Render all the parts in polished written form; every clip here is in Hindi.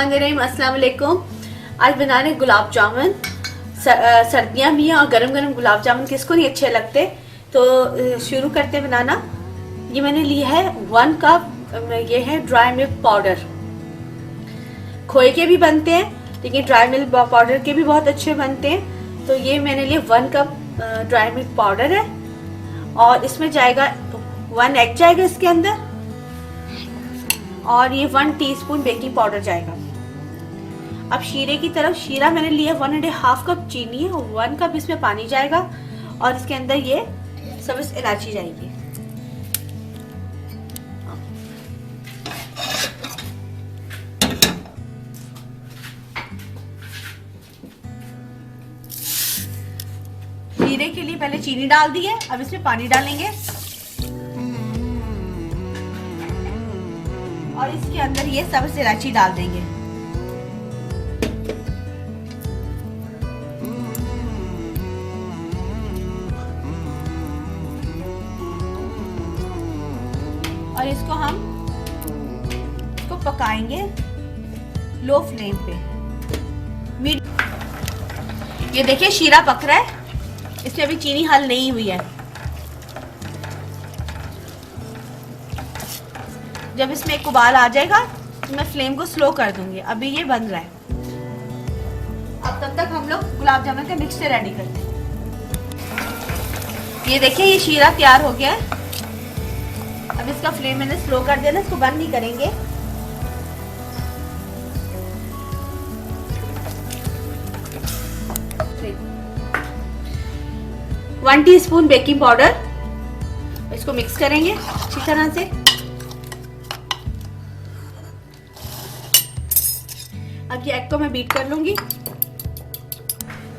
बिस्मिल्लाहिर्रहमानिर्रहीम। अस्सलाम वालेकुम। आज बना रहे गुलाब जामुन। सर्दियाँ भी हैं और गरम गरम गुलाब जामुन किसको नहीं अच्छे लगते। तो शुरू करते हैं बनाना। ये मैंने लिया है 1 कप। ये है ड्राई मिल्क पाउडर। खोए के भी बनते हैं लेकिन ड्राई मिल्क पाउडर के भी बहुत अच्छे बनते हैं। तो ये मैंने लिए 1 कप ड्राई मिल्क पाउडर है और इसमें जाएगा 1 एग जाएगा इसके अंदर और ये 1 टीस्पून बेकिंग पाउडर जाएगा। अब शीरे की तरफ, शीरा मैंने लिया 1.5 कप चीनी है और 1 कप इसमें पानी जाएगा और इसके अंदर ये सब्ज इलायची जाएगी। शीरे के लिए पहले चीनी डाल दी है, अब इसमें पानी डालेंगे और इसके अंदर ये सब्ज इलायची डाल देंगे। और इसको हम पकाएंगे लो फ्लेम पे। ये देखिए शीरा पक रहा है, इसमें अभी चीनी हल नहीं हुई है। जब इसमें एक उबाल आ जाएगा तो मैं फ्लेम को स्लो कर दूंगी। अभी ये बन रहा है। अब तब तक हम लोग गुलाब जामुन का मिक्सचर रेडी करते हैं। ये देखिए ये शीरा तैयार हो गया है। अब इसका फ्लेम मैंने स्लो कर दिया ना, इसको बंद नहीं करेंगे। वन टीस्पून बेकिंग पाउडर, इसको मिक्स करेंगे अच्छी तरह से। अब ये एग को मैं बीट कर लूंगी।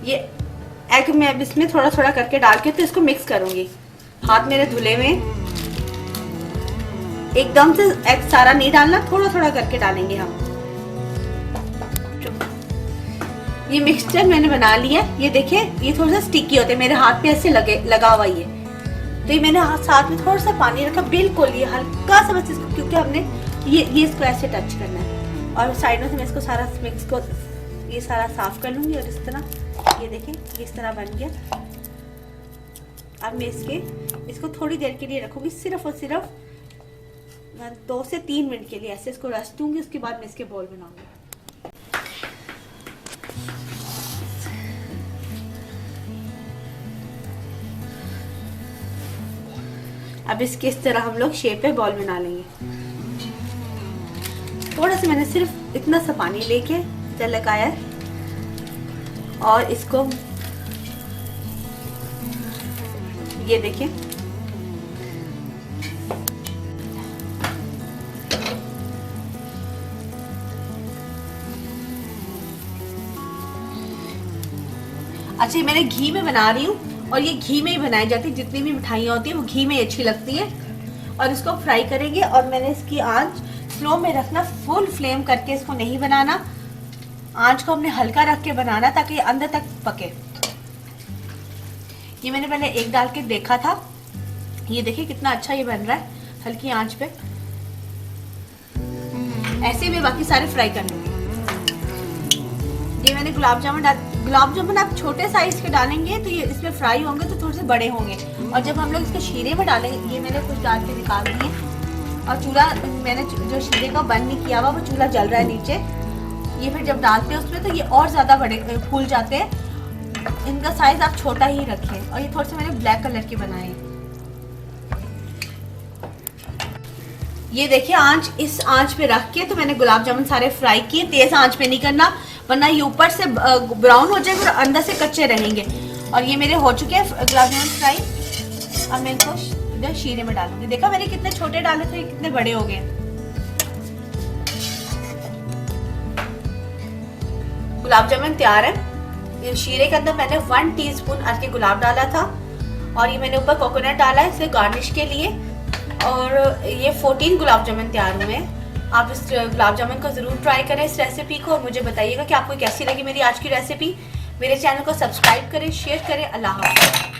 ये एग मैं अब इसमें थोड़ा थोड़ा करके डाल के तो इसको मिक्स करूंगी। हाथ मेरे धुले में, एकदम से एग सारा नहीं डालना, थोड़ा थोड़ा करके डालेंगे हम। ये मिक्सचर मैंने बना लिया। ये देखिए ये थोड़ा सा स्टिकी होते हैं, मेरे हाथ पे ऐसे लगा हुआ ये। तो ये मैंने साथ में थोड़ा सा पानी रखा, बिल्कुल ये हल्का सा बस इसको, क्योंकि हमने ये इसको ऐसे टच करना है। और साइडों से मैं इसको सारा मिक्स को ये सारा साफ कर लूंगी। और इस तरह ये देखें ये इस तरह बन गया। अब मैं इसको थोड़ी देर के लिए रखूंगी, सिर्फ और सिर्फ 2 से 3 मिनट के लिए ऐसे इसको रख दूंगी। उसके बाद मैं इसके बॉल बनाऊंगी। अब इसके इस तरह हम लोग शेप पे बॉल बना लेंगे। थोड़ा सा मैंने सिर्फ इतना सा पानी लेके इधर लगाया है और इसको ये देखिए अच्छा मैंने घी में बना रही हूँ और ये घी में ही बनाई जाती है। जितनी भी मिठाइयाँ होती है वो घी में ही अच्छी लगती है। और इसको फ्राई करेंगे और मैंने इसकी आंच स्लो में रखना, फुल फ्लेम करके इसको नहीं बनाना। आंच को हमने हल्का रख के बनाना ताकि ये अंदर तक पके। ये मैंने पहले एक डाल के देखा था। ये देखिए कितना अच्छा ये बन रहा है हल्की आंच पे। ऐसे मैं बाकी सारे फ्राई कर लूंगी। ये मैंने गुलाब जामुन आप छोटे साइज के डालेंगे तो ये इसमें फ्राई होंगे तो थोड़े से बड़े होंगे। और जब हम लोग इसके शीरे में डालेंगे, ये मैंने कुछ डाल के निकाल दिए। और चूल्हा मैंने जो शीरे का बंद नहीं किया हुआ वो चूल्हा जल रहा है नीचे। ये फिर जब डालते हैं उसमें तो ये और ज़्यादा बड़े फूल जाते हैं। इनका साइज आप छोटा ही रखें। और ये थोड़े से मैंने ब्लैक कलर के बनाए हैं। ये देखिए आंच, इस आंच पे रख के तो मैंने गुलाब जामुन सारे फ्राई किए। तेज आंच पे नहीं करना वरना ये ऊपर से ब्राउन हो जाएगा और अंदर से कच्चे रहेंगे। और ये मेरे हो चुके हैं गुलाब जामुन फ्राई। अब मैं इनको इधर शीरे में डालूंगी। देखा मैंने कितने छोटे डाले थे, कितने बड़े हो गए। गुलाब जामुन तैयार है। ये शीरे के अंदर मैंने 1 टीस्पून अर्के गुलाब डाला था और ये मैंने ऊपर कोकोनट डाला है इसे गार्निश के लिए। और ये 14 गुलाब जामुन तैयार हुए हैं। आप इस गुलाब जामुन को ज़रूर ट्राई करें इस रेसिपी को और मुझे बताइएगा कि आपको कैसी लगी मेरी आज की रेसिपी। मेरे चैनल को सब्सक्राइब करें, शेयर करें। अल्लाह हाफ़िज़।